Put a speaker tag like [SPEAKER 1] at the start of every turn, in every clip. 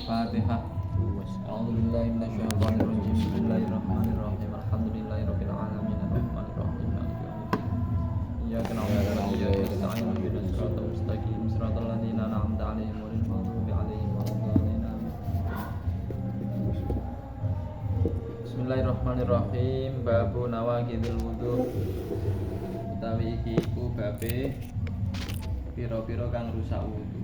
[SPEAKER 1] Al-Fatihah. A'udzubillahi minasyaitonirrajim. Bismillahirrahmanirrahim. Alhamdulillahirabbil alamin. Arrahmanirrahim. Maliki yaumiddin. Iyyaka na'budu wa iyyaka nasta'in. Ihdinas siratal mustaqim. Siratal ladzina an'amta 'alaihim ghairil maghdubi 'alaihim waladdallin. Bismillahirrahmanirrahim. Babu nawaqidil wudu. Utawi iki iku babe pira-pira kang rusak wudu.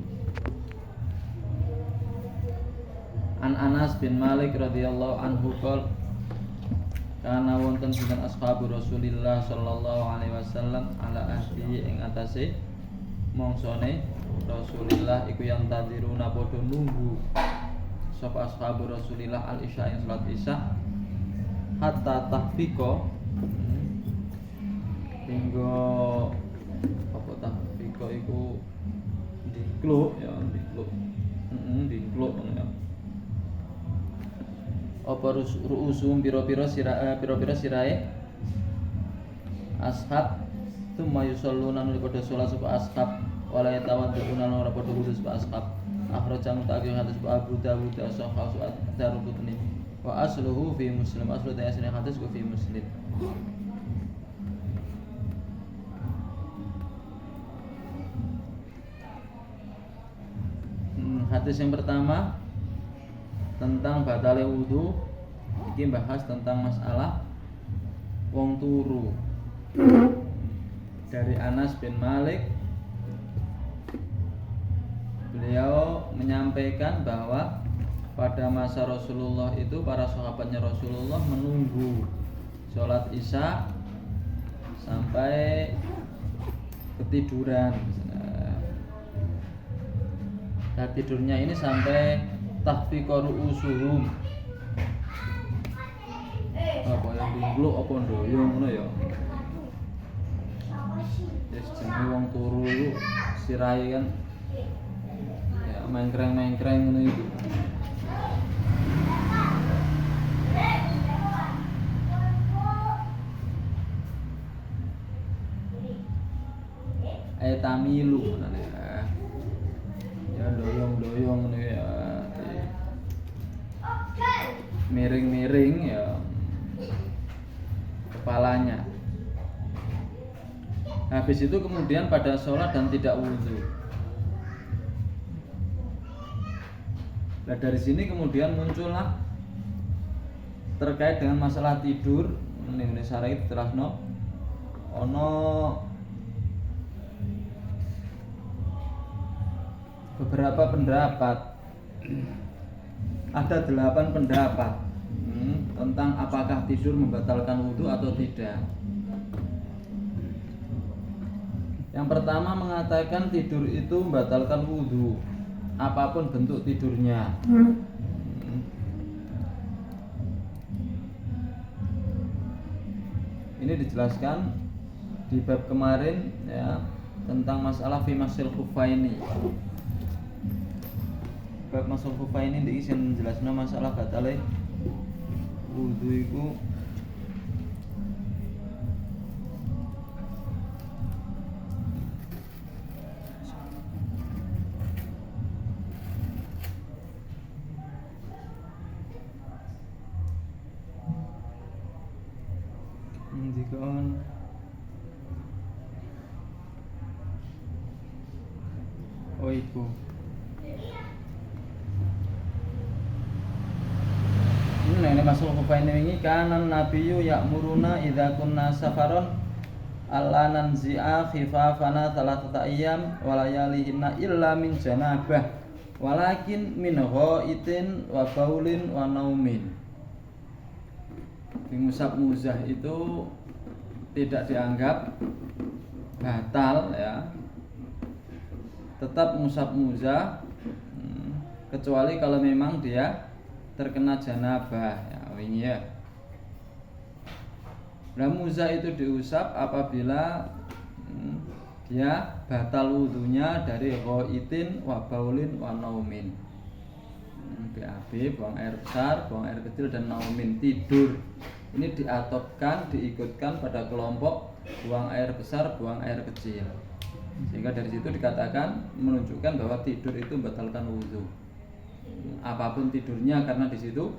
[SPEAKER 1] An Anas bin Malik radhiyallahu anhu qol kana wonten sinten ashabu Rasulillah sallallahu alaihi wasallam ala ahdi ing atase mongsone Rasulillah iku yang tadiruna padha nunggu sapa ashabu Rasulillah al isya ing salat isya hatta tahfiqa hingga apa tahfiqa iku dikluk ya dikluk ya apa ru'usum pira-pira sirahe ashab tsumma yusalluna nuli padha salat sapa ashab wala yatawadduuna ora padha wudu sapa ashab akhrajang ta'qi hadis Abu Dawud as-Sahih Ad-Darqutni wa asluhu fi Muslim aslu asli hadis ku fi Muslim. Hadis yang pertama tentang batale wudu, iki bahas tentang masalah wong turu. Dari Anas bin Malik, beliau menyampaikan bahwa pada masa Rasulullah itu para sahabatnya Rasulullah menunggu sholat isya sampai ketiduran. Nah, tidurnya ini sampai tahfiqa ru'usuhum. Apa yang dingkluk apa ndoyong ngono ya. Wis jenenge wong turu iku sirahe kan ya mengkreng-mengkreng ngono iku. Tamilu ngono ya doyong-doyong ngono ya. Miring-miring ya kepalanya. Habis itu kemudian pada sholat dan tidak wudhu. Nah dari sini kemudian muncullah terkait dengan masalah tidur. Ini sarai terasno ono beberapa pendapat. Ada 8 pendapat tentang apakah tidur membatalkan wudhu atau tidak. Yang pertama mengatakan tidur itu membatalkan wudhu apapun bentuk tidurnya. Ini dijelaskan di bab kemarin ya tentang masalah fi masil khufaini. Bab masul khufaini ini sing menjelaskan masalah batale wudu iku dikon iku ini masuk kufain ini kanan nabiyyu ya'muruna idza kunna safaron alla nanzi'a khifafana thalathata ayyam wa layalihinna illa min janabah walakin min ghaitin wa baulin wa naumin. Mengusap muzah itu tidak dianggap batal ya. Tetap mengusap muzah kecuali kalau memang dia terkena janabah ya wingi ya. Nah muzah itu diusap apabila dia batal wudunya dari ghaitin wa baulin wa naumin. BAB, buang air besar, buang air kecil dan naumin tidur. Ini diatopkan, diikutkan pada kelompok buang air besar, buang air kecil. Sehingga dari situ dikatakan menunjukkan bahwa tidur itu membatalkan wudu. apapun tidurnya, karena di situ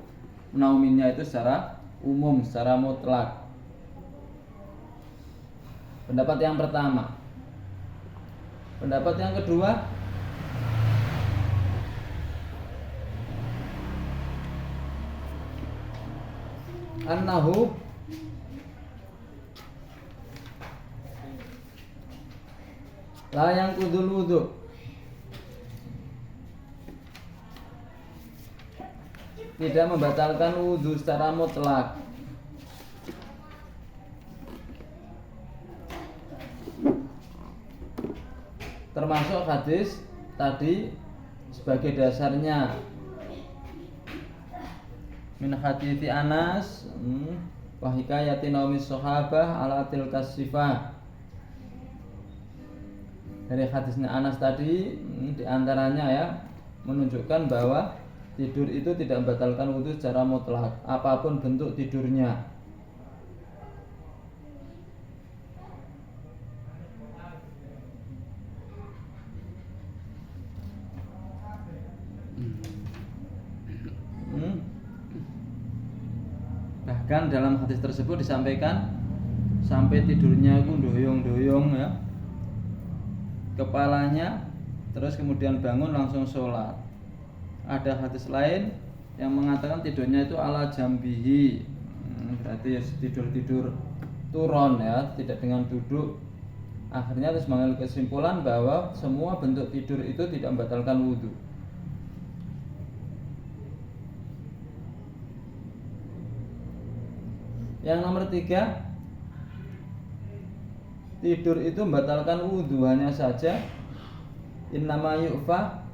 [SPEAKER 1] menauminya itu secara umum, secara mutlak. Pendapat yang pertama. Pendapat yang kedua, annahu la yanqudul wudu, tidak membatalkan wudu secara mutlak. Termasuk hadis tadi sebagai dasarnya, min hadithi Anas wa hikayati naumis sahabah ala tilkas sifah. Dari hadisnya Anas tadi diantaranya ya menunjukkan bahwa tidur itu tidak membatalkan wudu secara mutlak, apapun bentuk tidurnya. Bahkan dalam hadis tersebut disampaikan sampai tidurnya itu doyong-doyong ya, kepalanya, terus kemudian bangun langsung sholat. Ada hadis lain yang mengatakan tidurnya itu ala jambihi, berarti ya tidur turun ya, tidak dengan duduk. Akhirnya terus mengambil kesimpulan bahwa semua bentuk tidur itu tidak membatalkan wudhu. Yang nomor 3, tidur itu membatalkan wudhu hanya saja innama yu'fa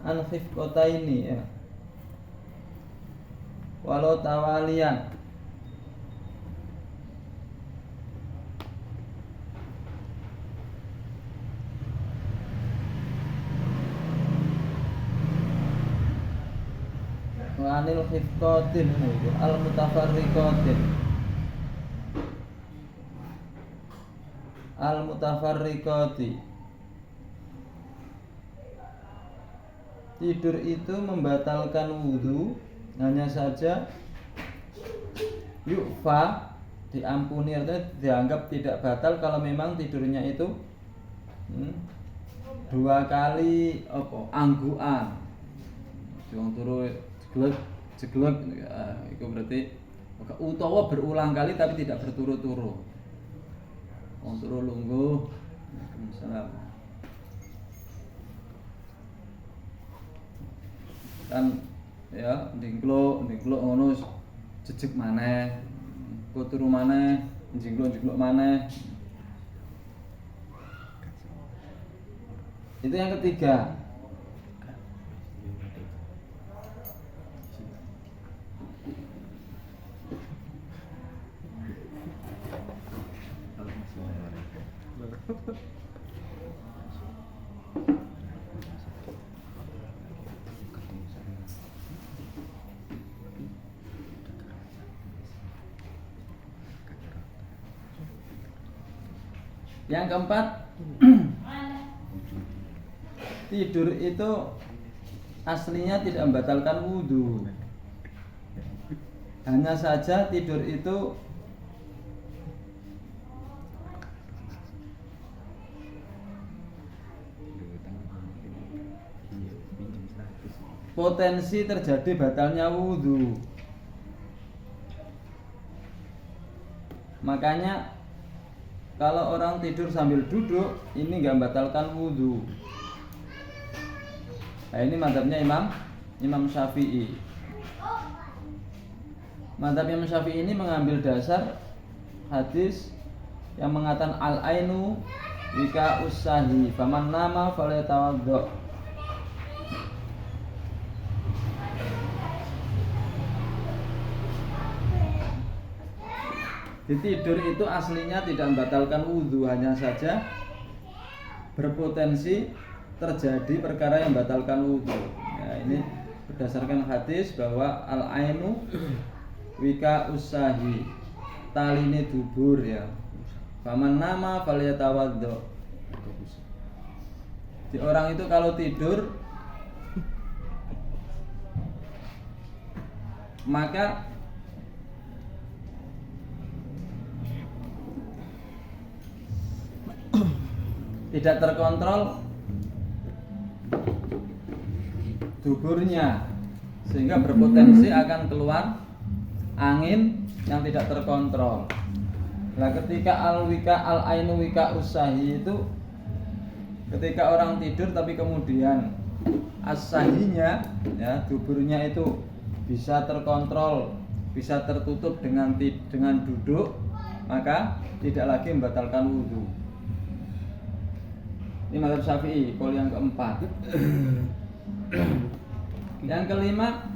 [SPEAKER 1] an khifqataini ya, walau tawalian. Wa anil khifqatin al mutafarriqatin al-mutafarriqati. Tidur itu membatalkan wudhu hanya saja yu'fa, diampuni, artinya dianggap tidak batal kalau memang tidurnya itu 2 kali angguan. Wong turu jeglek itu berarti utawa berulang kali tapi tidak berturut-turut. Wong turu lungguh. Waalaikumsalam. Kan ya ndingkluk ngono jejeg maneh. Kok turu maneh, njingkluk maneh. Itu yang ketiga. Yang keempat, tidur itu aslinya tidak membatalkan wudhu. Hanya saja tidur itu potensi terjadi batalnya wudhu. Makanya kalau orang tidur sambil duduk, ini nggak membatalkan wudhu. Nah, ini mazhabnya Imam Syafi'i. Mazhab Imam Syafi'i ini mengambil dasar hadis yang mengatakan al-ainu wika usahi, faman nama falyatawaddo. Di tidur itu aslinya tidak membatalkan wudhu, hanya saja berpotensi terjadi perkara yang membatalkan wudhu. Ya, ini berdasarkan hadis bahwa al-ainu wika usahi, taline dubur ya. Faman nama falyatawaddo. Di orang itu kalau tidur maka tidak terkontrol duburnya, sehingga berpotensi akan keluar angin yang tidak terkontrol. Nah, ketika al-ainu wika usahi itu ketika orang tidur tapi kemudian as-sahinya, ya, duburnya itu bisa terkontrol, bisa tertutup dengan duduk, maka tidak lagi membatalkan wudhu. Ini mazhab Syafi'i, qaul yang keempat. Yang kelima,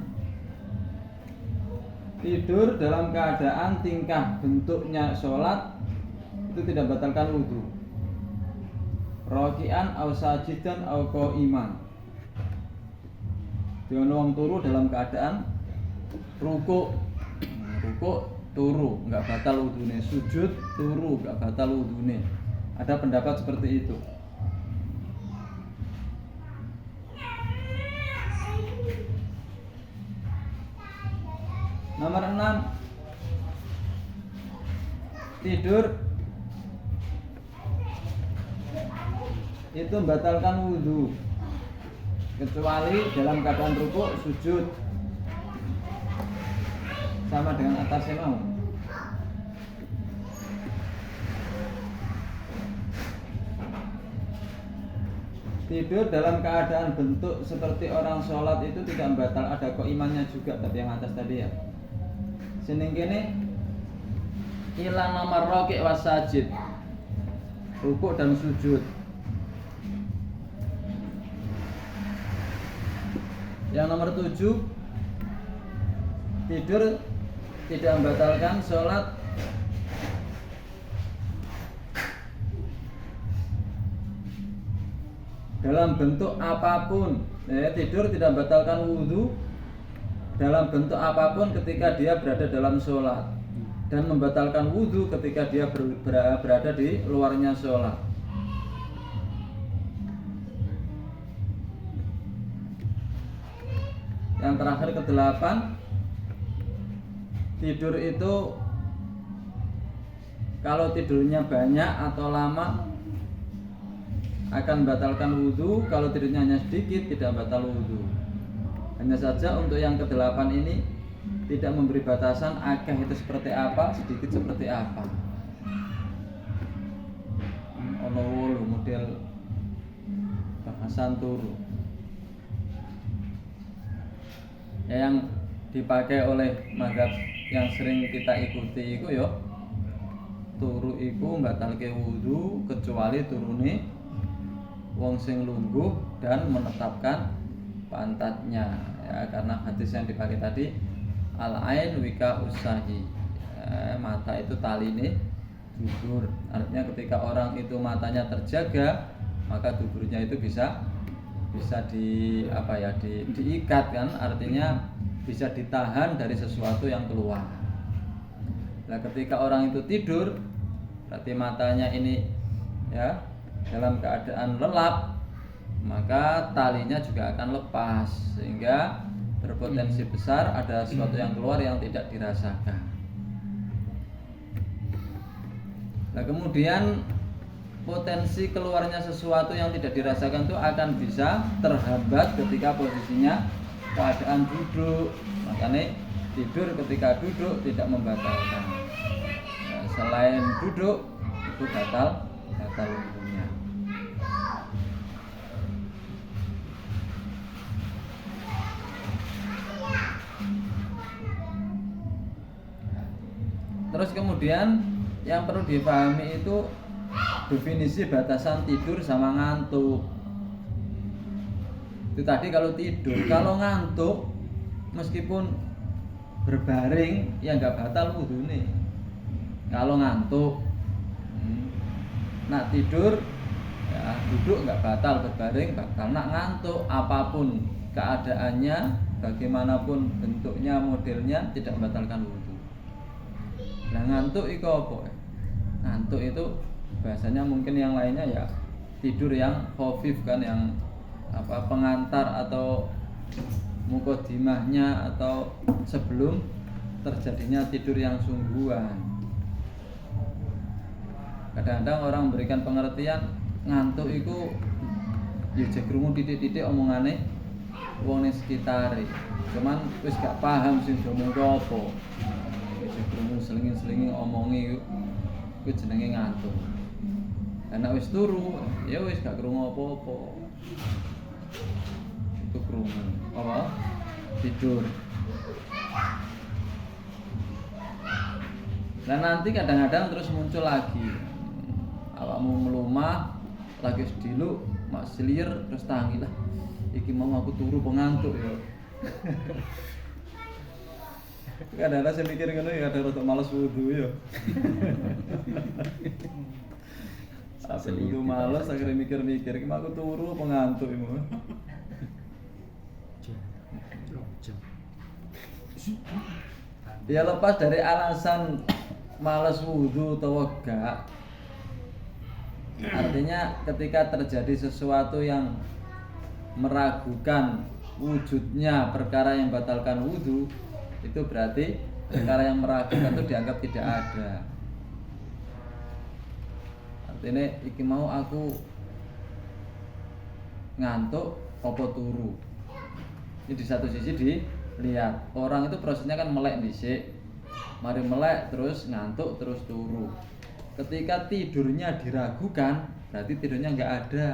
[SPEAKER 1] tidur dalam keadaan tingkah bentuknya sholat itu tidak batalkan wudhu. Raki'an au sajidan au qa'iman. Dia wong turu dalam keadaan rukuk turu enggak batal wudhunya, sujud turu enggak batal wudhunya. Ada pendapat seperti itu. Nomor 6, tidur itu membatalkan wudhu kecuali dalam keadaan rukuk, sujud, sama dengan atasnya mau. Tidur dalam keadaan bentuk seperti orang sholat itu tidak membatal, ada imannya juga, tapi yang atas tadi ya. Sini gini, ilang nomor rokik wasajid, rukuk dan sujud. Yang nomor 7, tidur tidak membatalkan sholat dalam bentuk apapun. Tidur tidak membatalkan wudhu dalam bentuk apapun ketika dia berada dalam sholat, dan membatalkan wudhu ketika dia berada di luarnya sholat. Yang terakhir ke-8, tidur itu kalau tidurnya banyak atau lama akan membatalkan wudhu, kalau tidurnya hanya sedikit tidak batal wudhu. Hanya saja untuk yang ke-8 ini tidak memberi batasan akeh itu seperti apa, sedikit seperti apa. Ono wolu model bahasan turu. Ya, yang dipakai oleh mazhab yang sering kita ikuti itu ya turu iku mbatalke wudhu kecuali turune wong sing lungguh dan menetapkan pantatnya, ya, karena hadis yang dipakai tadi al-ain wika usahi, ya, mata itu taline dubur. Artinya ketika orang itu matanya terjaga, maka duburnya itu bisa diikat kan, artinya bisa ditahan dari sesuatu yang keluar. Nah, ketika orang itu tidur, berarti matanya ini ya dalam keadaan lelap, maka talinya juga akan lepas, sehingga berpotensi besar ada sesuatu yang keluar yang tidak dirasakan. Nah, kemudian potensi keluarnya sesuatu yang tidak dirasakan itu akan bisa terhambat ketika posisinya keadaan duduk. Makanya tidur ketika duduk tidak membatalkan. Nah, selain duduk itu batal wudhunya. Terus kemudian yang perlu dipahami itu definisi batasan tidur sama ngantuk. Itu tadi kalau tidur, kalau ngantuk meskipun berbaring ya nggak batal wudhu nih. Kalau ngantuk, nak tidur ya duduk nggak batal, berbaring batal. Nak ngantuk apapun keadaannya, bagaimanapun bentuknya, modelnya tidak membatalkan wudhu. Nah, ngantuk itu apa? Ngantuk itu bahasanya mungkin yang lainnya ya tidur yang khafif kan, yang pengantar atau mukodimahnya atau sebelum terjadinya tidur yang sungguhan. Kadang-kadang orang memberikan pengertian ngantuk itu ya jek krungu titik-titik omongane wong ning sekitare. Cuman wis gak paham sing ngomong apa. Jek krungu selingin-selingin omongi iku jenenge ngantuk. Nek wis turu ya wis gak krungu apa-apa. Itu krungu apa? Tidur. Dan nanti kadang-kadang terus muncul lagi. Awakmu melumah lagi sediluk mak selir terus tangi lah. Iki mau aku turu pengantuk ya. Kadang-kadang saya mikir ngono ya ada rada males wudu ya. Sampai wudu males akhirnya mikir-mikir iki mau aku turu pengantuk iku. Ya lepas dari alasan males wudu atau enggak, artinya ketika terjadi sesuatu yang meragukan wujudnya perkara yang batalkan wudu, itu berarti perkara yang meragukan itu dianggap tidak ada. Artinya iki mau aku ngantuk apa turu. Ini di satu sisi dilihat orang itu prosesnya kan melek dhisik, mari melek terus ngantuk terus turu. Ketika tidurnya diragukan, berarti tidurnya nggak ada.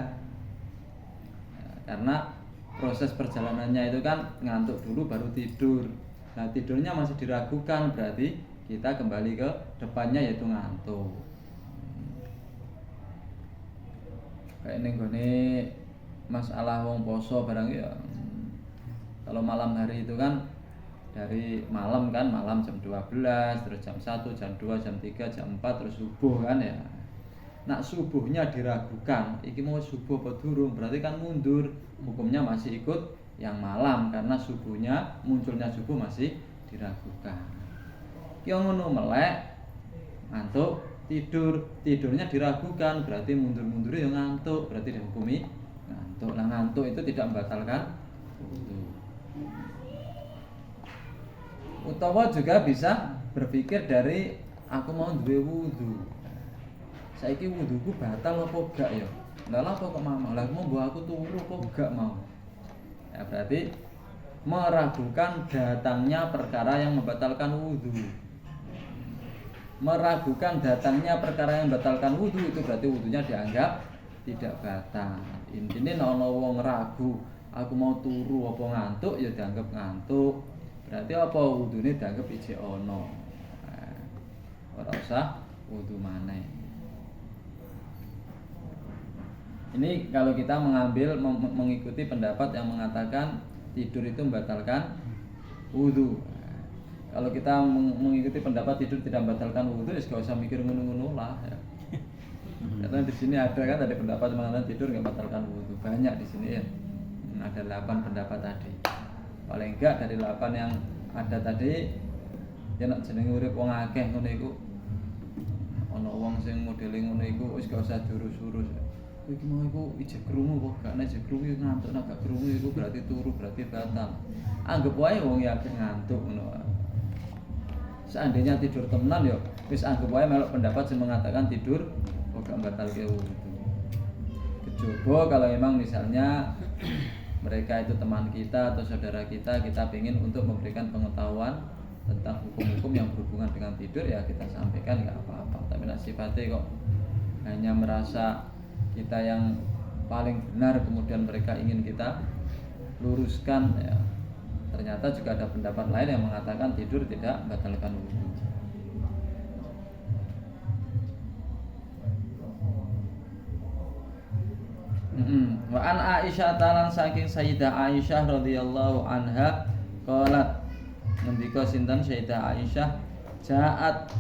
[SPEAKER 1] Karena proses perjalanannya itu kan ngantuk dulu baru tidur. Nah tidurnya masih diragukan, berarti kita kembali ke depannya yaitu ngantuk. Kayak ini gini masalah wong poso barang ya. Kalau malam hari itu kan dari malam kan, malam jam 12, terus jam 1, jam 2, jam 3, jam 4, terus subuh kan ya. Nak subuhnya diragukan, iki mau subuh apa durung, berarti kan mundur. Hukumnya masih ikut yang malam karena subuhnya, munculnya subuh masih diragukan. Ki ngono melek, ngantuk, tidurnya diragukan, berarti mundur-mundur ya ngantuk, berarti dihukumi ngantuk. Nah ngantuk itu tidak membatalkan wudu. Utawa juga bisa berpikir dari aku mau duwe wudu. Saiki wuduku batal apa gak ya? Lah apa kok mau? Lah mau mbok aku turu apa gak mau? Ya berarti meragukan datangnya perkara yang membatalkan wudu. Meragukan datangnya perkara yang membatalkan wudu itu berarti wudunya dianggap tidak batal. Intinya ana wong ragu, aku mau turu apa ngantuk ya dianggap ngantuk. Berarti apa wudune dianggap ijek ono. Ora usah wudu maneh. Ini kalau kita mengikuti pendapat yang mengatakan tidur itu membatalkan wudu. Kalau kita mengikuti pendapat tidur tidak membatalkan wudu, ya gak usah mikir ngono-ngono lah ya. Karena di sini ada kan ada pendapat yang mengatakan tidur nggak membatalkan wudu. Banyak di sini ya. Ada 8 pendapat tadi. Paling enggak dari 8 yang ada tadi ya nek jenenge urip wong akeh ngono iku ana wong sing modele ngono iku wis gak usah diurus-urus. Iki mau iku ijek krungu kok gak nek ijek krungu ngantuk, nek gak krungu iku berarti turu, berarti batal. Anggap wae wong ya akeh ngantuk ngono. Seandainya tidur temenan ya wis anggap wae melok pendapat sing mengatakan tidur kok gak batalke wudu. Kecoba kalau memang misalnya mereka itu teman kita atau saudara kita ingin untuk memberikan pengetahuan tentang hukum-hukum yang berhubungan dengan tidur, ya kita sampaikan nggak apa-apa. Tapi sifatnya kok hanya merasa kita yang paling benar, kemudian mereka ingin kita luruskan ya. Ternyata juga ada pendapat lain yang mengatakan tidur tidak membatalkan wudu. Wa an Aisyah talan saking Sayyidah Aisyah radhiyallahu anha qalat, ngendika sinten Sayyidah Aisyah, ja'at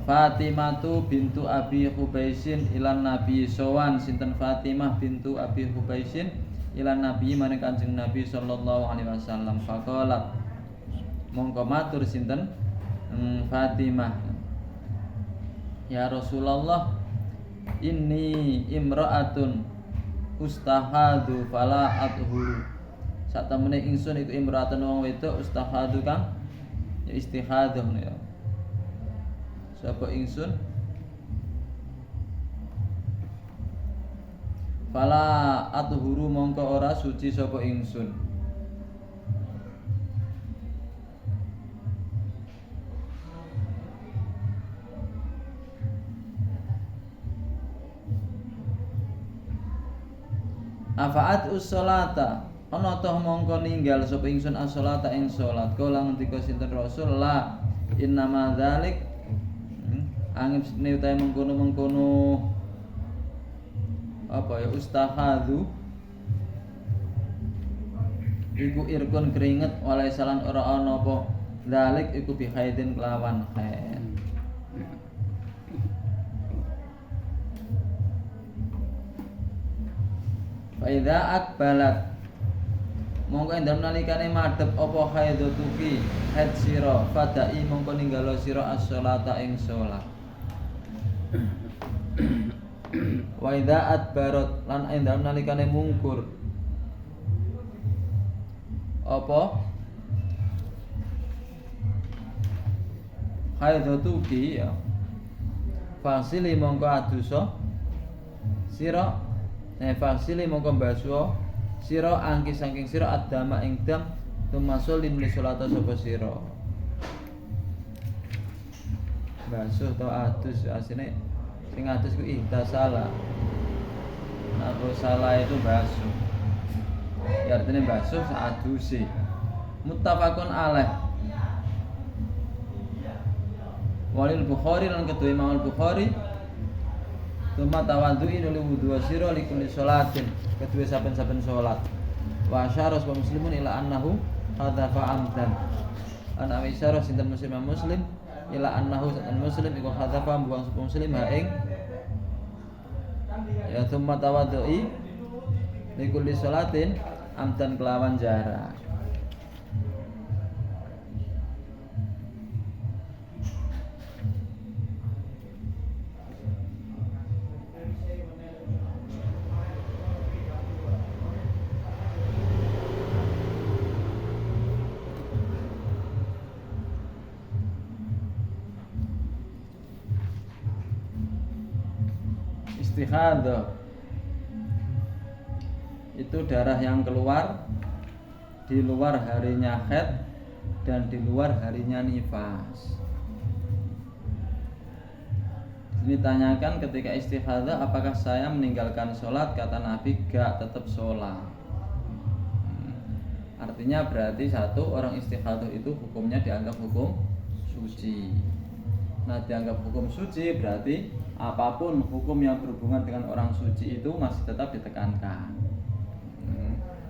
[SPEAKER 1] Fatimatu bintu Abi Hubaisin ilan Nabi sowan, sinten Fatimah bintu Abi Hubaisin ilan Nabi maring Kanjeng Nabi sallallahu alaihi wasallam. Faqalat, mongko matur sinten Fatimah, ya Rasulullah, Inni imra'atun ustahadu fala athuru. Sak temene ingsun iku imra'atun wong wedok ustahadu kang ya istihadah ya. Sapa ingsun fala athuru mongko ora suci sapa ingsun. Afaat ussolata ana toh mongko ninggal sapa ingsun as-sholata ing salat. Kala ngendika sinten Rasul la innama dzalik angin utahe mengkono apa ya ustahadu iku irkun keringet walai salan ora ana apa dzalik iku bihaidin kelawan haid. Faidha akbalat mongko ing dalem nalikane madhep apa haidatuki haid sira fadai mongko ninggalo sira as-sholata ing salat. Wa idza adbarat lan ing dalem nalikane mungkur apa haidatuki ya fasili mongko adusa sira fasili mongko basuh sira angki saking sira adama ing dam tumasul limli salata sapa sira basuh to adus asine sing adus ku ihtasala nah salah itu basuh ya artinya basuh saaduse muttafaqun alaih walil Bukhari lan kedua Imam Al-Bukhari tuma tawaddu'i li wudu sira li kulli sholatin kedua saben-saben salat wa asyara muslimun ila annahu hadzafa amdan ana isyarah sinten muslim ila annahu satan muslim iku hadzafa buang sapa muslim ha ing ya tuma tawaddu'i li kulli sholatin amdan kelawan jarak. Istihadah itu darah yang keluar di luar harinya haid dan di luar harinya nifas. Ini tanyakan ketika istihadah apakah saya meninggalkan sholat? Kata Nabi gak, tetap sholat. Artinya berarti satu orang istihadah itu hukumnya dianggap hukum suci. Nah dianggap hukum suci berarti apapun hukum yang berhubungan dengan orang suci itu masih tetap ditekankan.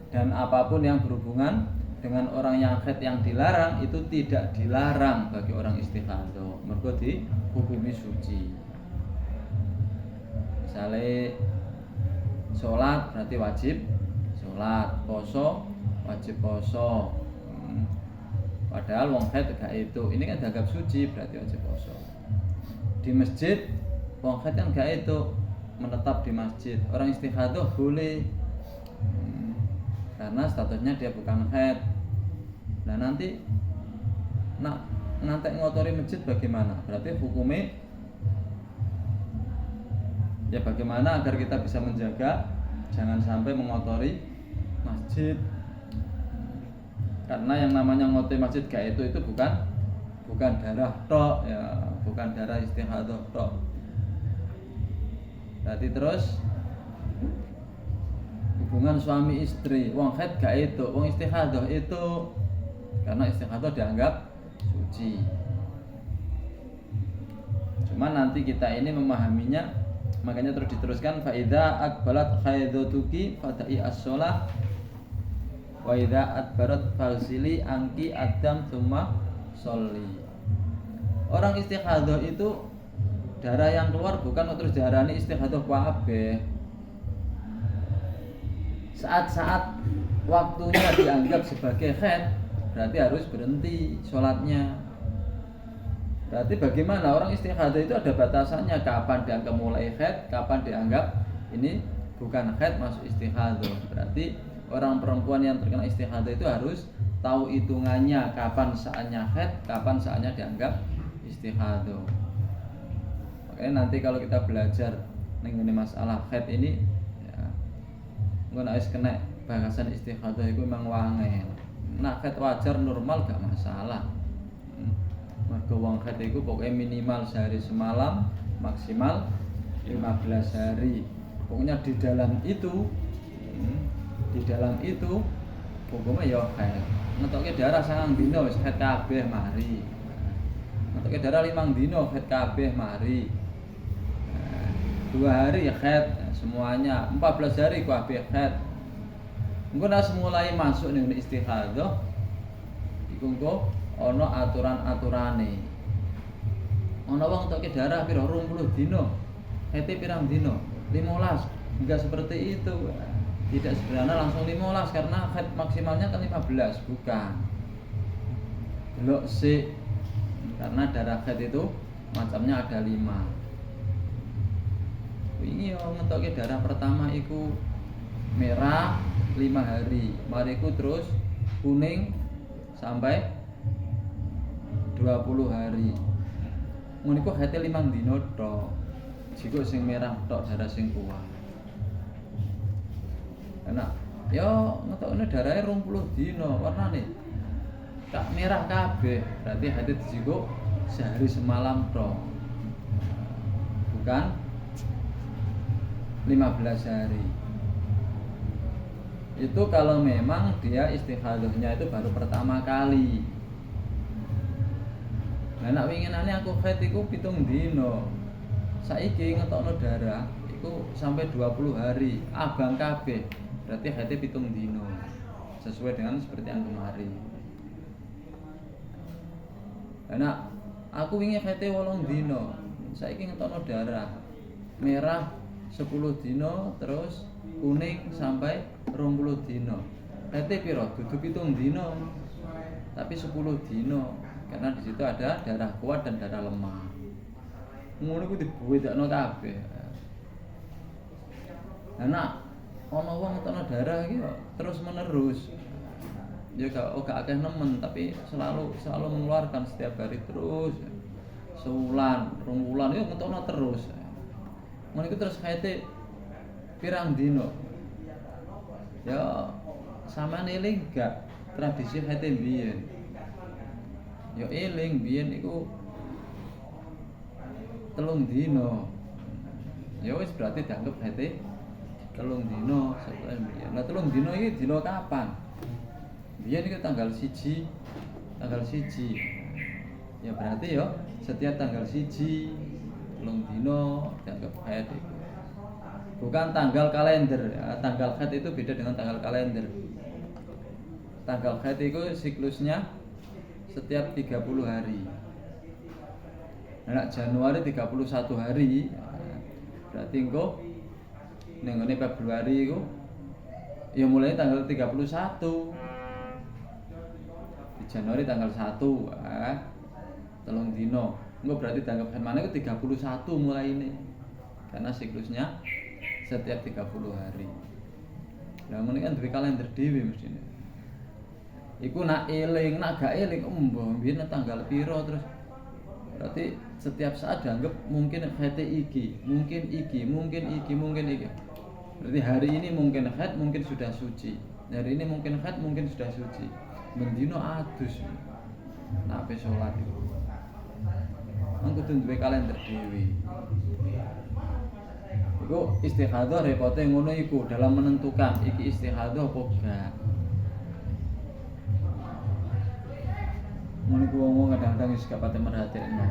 [SPEAKER 1] Dan apapun yang berhubungan dengan orang yang haid yang dilarang itu tidak dilarang bagi orang istihadah. Mergo dihukumi suci. Misalnya sholat berarti wajib sholat, poso wajib poso. Padahal wong haid gak itu. Ini kan dianggap suci berarti wajib poso. Di masjid wong haid kan gak itu menetap di masjid. Orang istihadah boleh karena statusnya dia bukan haid. Nah nanti ngantek ngotori masjid bagaimana? Berarti hukumnya ya bagaimana agar kita bisa menjaga jangan sampai mengotori masjid. Karena yang namanya ngotori masjid gak itu bukan darah tok ya, bukan darah istihadah tok. Berarti terus hubungan suami istri, wong haid gak itu, wong istihadah itu, karena istihadah dianggap suci. Cuma nanti kita ini memahaminya, makanya terus diteruskan fa idza aqbalat haidatuki fada'i as-shalah wa idza adbarat falsili angki adam tsumma sholli. Orang istihadah itu darah yang keluar bukan terus diarani istihadah kabeh. Saat-saat waktunya dianggap sebagai haid berarti harus berhenti sholatnya. Berarti bagaimana orang istikhadah itu ada batasannya, kapan dianggap mulai haid, kapan dianggap ini bukan haid masuk istikhadah. Berarti orang perempuan yang terkena istikhadah itu harus tahu hitungannya kapan saatnya haid, kapan saatnya dianggap istikhadah. Makanya nanti kalau kita belajar mengenai masalah haid ini ya, engko nek kena bahasan istikhadah itu memang wangel. Nak haid wajar normal gak masalah. Mergo wong haid iku pokoknya minimal sehari semalam, maksimal 15 hari. Pokoknya di dalam itu pokoknya ya haid. Ngetoke darah 9 dina wis haid kabeh mari. Ngetoke darah 5 dina haid kabeh mari. 2 hari ya haid semuanya, 14 hari kabeh haid. Engko nek mulai masuk ning istikhadah iku engko ana aturan-aturane. Ana wong entuk darah pira 20 dina. Haite pirang dina? 15. Enggak seperti itu. Tidak sederhana langsung 15 karena haid maksimalnya kan 15, bukan. Delok sik. Karena darah haid itu macamnya ada 5. Wingi yo ngentokke darah pertama iku merah 5 hari. Mariku terus kuning sampai 20 hari. Ngono iku haite 5 dina tok. Jika sing merah tok darah sing kuat. Enak. Yo ngetokne darahe 20 dina warnane. Tak merah kabeh. Berarti haite dijiko sehari semalam tok. Bukan 15 hari. Itu kalau memang dia istighadahnya itu baru pertama kali. Lah nek winginane aku haid iku 7 dina. Saiki ngetokno darah iku sampai 20 hari, abang kabeh. Berarti haidnya 7 dina. Sesuai dengan seperti yang kemarin. Lah aku wingi haidnya 8 dina. Saiki ngetokno darah merah 10 dina terus kuning sampai 20 dina. Haidnya piro? Dudu 7 dina. Tapi 10 dina. Karena di situ ada darah kuat dan darah lemah. Ngono ku dibedakno kabeh. Nah, ana wong ngetokno darah iki terus menerus. Ya gak akeh nemen tapi selalu mengeluarkan setiap hari terus. Sebulan, 2 bulan yo ngetokno terus. Ngono iku terus haite pirang dina. Ya sampean eling gak tradisi haite mbiyen? Ya eling biyen iku 3 dina. Ya wis berarti dianggap haite 3 dina setelah biyen. Lah 3 dina iki dina kapan? Biyen iku tanggal 1. Ya berarti ya setiap tanggal 1 3 dina dianggap haid iku. Bukan tanggal kalender. Ya, tanggal haid itu beda dengan tanggal kalender. Tanggal haid itu siklusnya setiap 30 hari. Nah, Januari 31 hari. Berarti engko ning ngene Februari iku ya mulai tanggal 31. Di Januari tanggal 1, 3 dina. Engko berarti dianggap kan mana iku 31 mulai ini. Karena siklusnya setiap 30 hari. Lah ngene kan duwe kalender dhewe mestine. Iku nak eling, nak gak eling embo biyen tanggal piro terus. Berarti setiap saat dianggap mungkin haid iki, mungkin iki. Berarti hari ini mungkin haid, mungkin sudah suci. Hari ini mungkin haid, mungkin sudah suci. Mendino adus. Nak ape salat iku. Aku kudu duwe kalender dhewe. Iku istikhadah repote ngono iku dalam menentukan iki istikhadah apa gak. Ngono ku wong kadang-kadang wis gak pati merhatikno.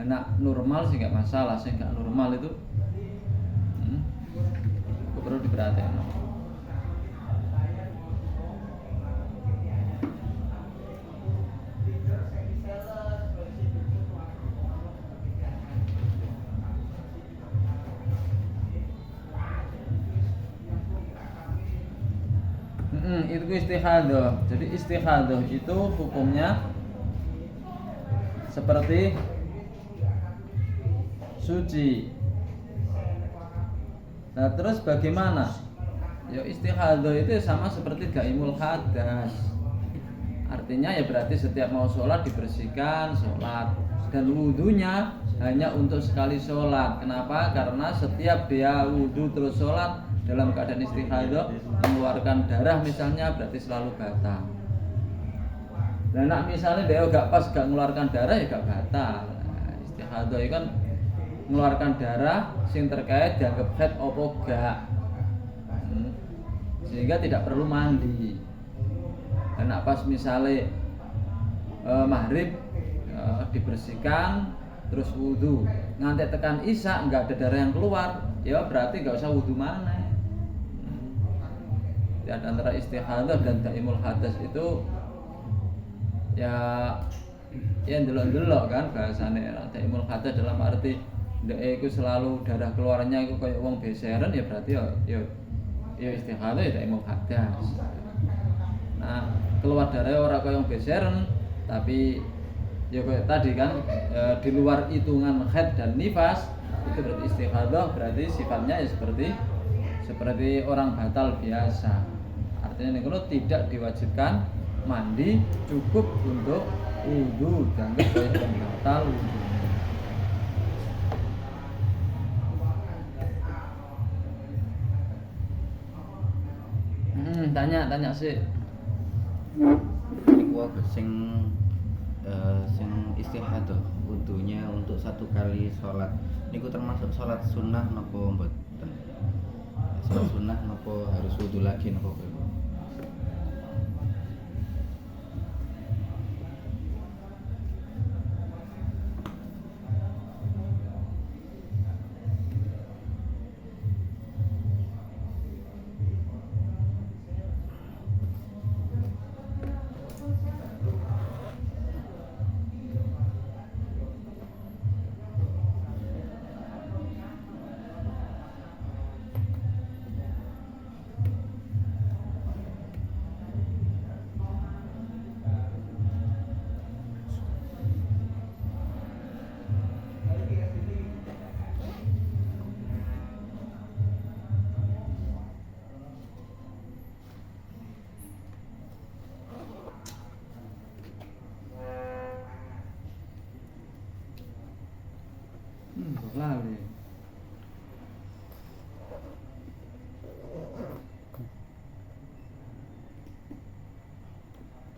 [SPEAKER 1] Nek normal sih gak masalah, sing gak normal itu perlu diperhatikno. Itu istikhadah. Jadi istikhadah itu hukumnya seperti suci. Nah, terus bagaimana? Ya istighadah itu sama seperti daimul hadas. Artinya ya berarti setiap mau sholat dibersihkan sholat, dan wudhunya hanya untuk sekali sholat. Kenapa? Karena setiap dia wudhu terus sholat dalam keadaan istighadah mengeluarkan darah misalnya, berarti selalu batal. Nah, nak misalnya dia gak pas gak mengeluarkan darah ya gak batal. Nah, istighadah itu kan mengeluarkan darah sing terkait dianggap haid opo gak, sehingga tidak perlu mandi. Dan nak pas misalnya maghrib dibersihkan terus wudhu nganti tekan isya nggak ada darah yang keluar, ya berarti nggak usah wudhu mana. Dan antara istighadah dan daimul hadas itu ya delok-delok kan bahasanya. Daimul hadas dalam arti itu selalu darah keluarnya itu kayak wong beseran, ya berarti ya istighadah ya daimul hadas. Nah, keluar darah orang kayak wong beseran, tapi ya kayak tadi kan di luar hitungan haid dan nifas, itu berarti istighadah, berarti sifatnya ya seperti orang batal biasa. Artinya ini kalau tidak diwajibkan mandi, cukup untuk wudhu, dianggap sebagai orang batal wudhu. Tanya sih.
[SPEAKER 2] Iku sing istihadah wudunya untuk satu kali sholat niku termasuk sholat sunnah nopo mboten? Sholat sunnah nopo harus wudu lagi nopo?
[SPEAKER 1] Lali.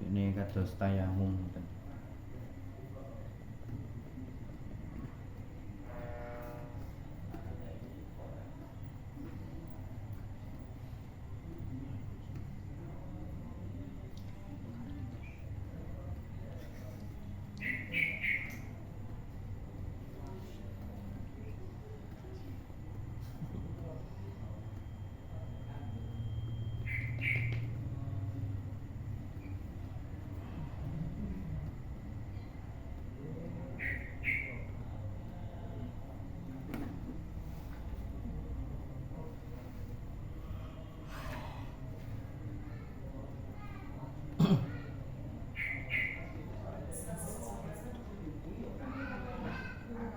[SPEAKER 2] Ini kados tayamum.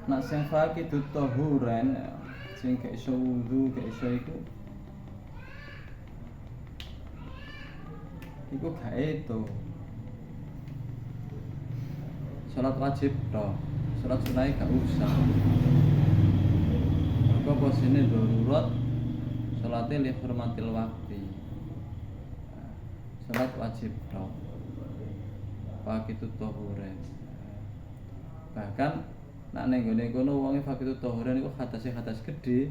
[SPEAKER 1] Nak sing faqidut tahuran sing gak iso wudu, gak iso iku gak itu. Salat wajib toh, salat sunah gak usah. Mergo posine darurat, salate li hurmatil waqti. Salat wajib toh. Faqidut tahuran. Bahkan nak ning gone kono wonge faqidut tahuran iku hadase hadas gedhe.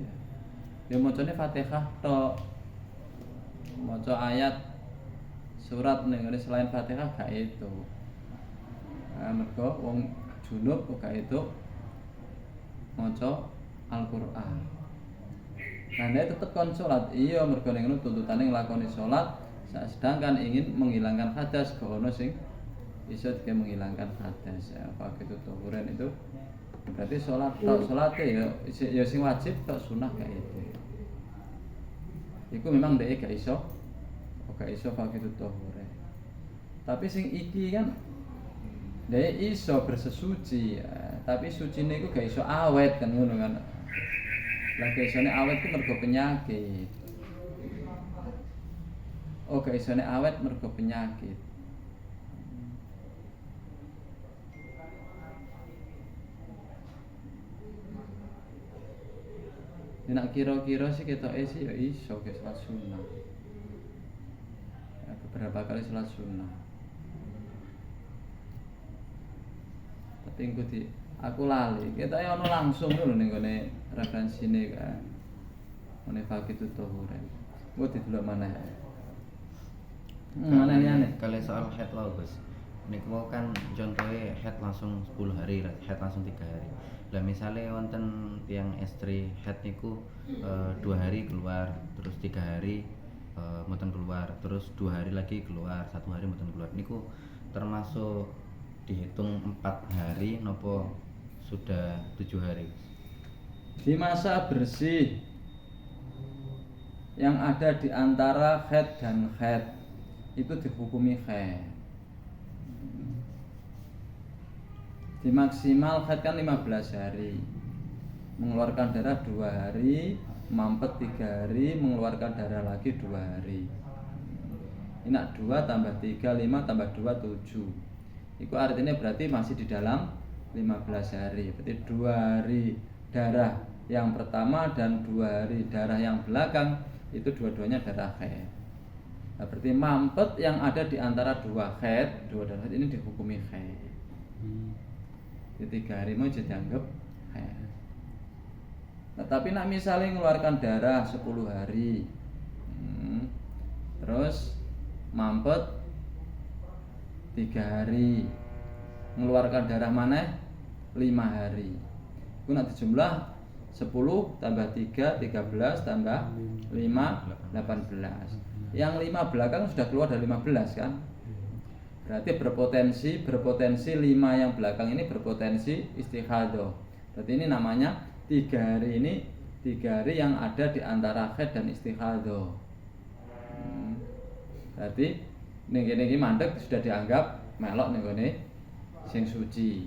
[SPEAKER 1] Ya macane Fatihah tok. Maca ayat surat ning ngene selain Fatihah gak itu. Mergo wong junub kok gak itu maca Al-Qur'an. Nah, nek tetep kon salat, iya mergo ning ngono tuntutane nglakoni salat, sedangkan ingin menghilangkan hadas, gak ono sing iso dike menghilangkan hadas. Faqidut tahuran itu berarti salat tok, salate ya sing wajib tok, sunah gak itu. Iku memang dhek gak iso faqidut tahuran. Tapi sing iki kan Dia iso bersesuci, tapi sucine iku gak iso awet kan ngono kan. Lah gak isone awet ku mergo penyakit. Oh gak isone awet mergo penyakit. Nek kira-kira sih ketoke sih ya iso ke salat sunah. Ya, beberapa kali salat sunah. Tapi engko aku lali. Ketoke ono langsung lho ning gone referensine kan. Ngene Fakitut Thohuren. Engko didelok maneh. Mana liyane?
[SPEAKER 2] Kalau soal head wow Gus, niku mau kan contohnya head langsung 10 hari, head langsung 3 hari. Lah misalnya wonten tiang istri head niku 2 hari keluar, terus 3 hari mboten keluar, terus 2 hari lagi keluar, 1 hari mboten keluar. Niku termasuk dihitung 4 hari nopo sudah 7 hari?
[SPEAKER 1] Di masa bersih yang ada di antara haid dan haid itu dihukumi haid. Di maksimal haid kan 15 hari, mengeluarkan darah 2 hari, mampet 3 hari, mengeluarkan darah lagi 2 hari. Ini 2 tambah 3, 5 tambah 2, 7. Itu artinya berarti masih di dalam 15 hari. Berarti 2 hari darah yang pertama dan 2 hari darah yang belakang itu dua-duanya darah haid. Nah, berarti mampet yang ada di antara 2 haid, 2 darah ini dihukumi haid. Di 3 hari mau jadi anggap haid. Nah, tapi nak misalnya mengeluarkan darah 10 hari, terus mampet 3 hari, mengeluarkan darah mana 5 hari. Itu nanti jumlah 10 tambah 3, 13 tambah 5, 18. Yang 5 belakang sudah keluar dari 15 kan? Berarti berpotensi 5 yang belakang ini berpotensi istihadah. Berarti ini namanya 3 hari ini 3 hari yang ada di antara haid dan istihadah. Berarti ning mandek sudah dianggap melok ning gone sing suci.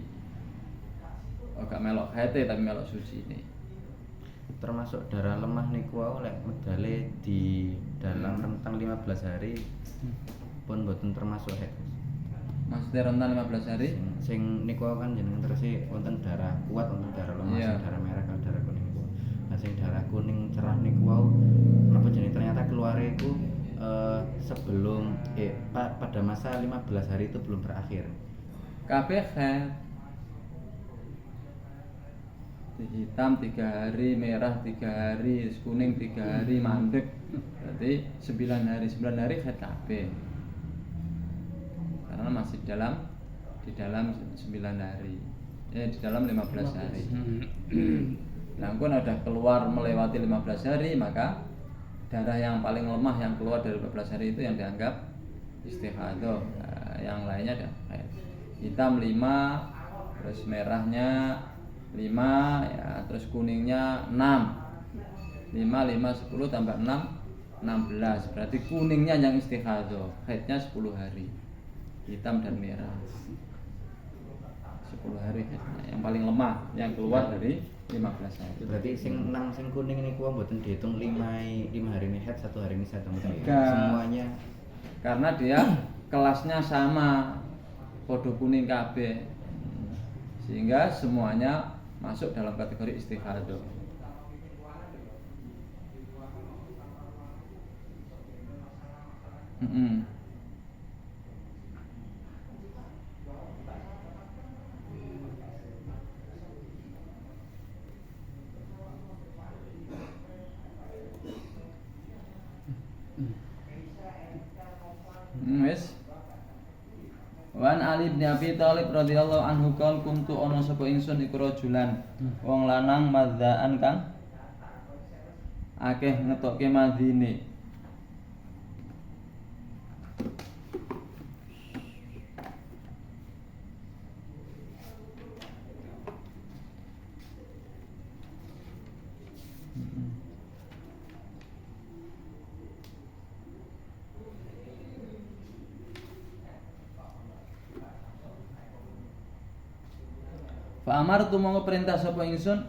[SPEAKER 1] Oh gak melok haid tapi melok suci ini.
[SPEAKER 2] Termasuk darah lemah niku wau lek medale di dalam rentang 15 hari pun mboten termasuk haid.
[SPEAKER 1] Maksudnya rentang 15 hari?
[SPEAKER 2] Sing niku kan jenengan terus wonten darah kuat, wonten darah lemah,
[SPEAKER 1] Iya.
[SPEAKER 2] darah merah, kalau darah kuning niku. Nah sing darah kuning cerah niku wau napa jenenge ternyata keluar iku sebelum pada masa 15 hari itu belum berakhir.
[SPEAKER 1] Kabeh haid. Hitam 3 hari, merah 3 hari, kuning 3 hari, mandek. Berarti 9 hari haid kabeh. Karena masih di dalam 9 hari. Di dalam 15 hari. Nah, kalau ada keluar melewati 15 hari, maka darah yang paling lemah yang keluar dari 15 hari itu yang dianggap istihadah. Nah, yang lainnya ada haid. Hitam 5, terus merahnya 5 ya, terus kuningnya 6. 5 10 tambah 6 16. Berarti kuningnya yang istihadah, haidnya 10 hari. Hitam dan merah 10 hari haidnya. Yang paling lemah yang keluar dari 15 hari.
[SPEAKER 2] Berarti sing 6 sing kuning niku mboten dihitung 5 hari ini haid, 1 hari ini haid
[SPEAKER 1] Enggak.
[SPEAKER 2] semuanya.
[SPEAKER 1] Karena dia kelasnya sama, podo kuning kabeh. Sehingga semuanya masuk dalam kategori istihadah. Wis. Wan Ali bin Abi Thalib radhiyallahu anhu qol kuntu ana sapa ingsun iku rajulan wong lanang madzaan kang akeh ngetokke madine. Fa amartu mongko perintah sapa ingsun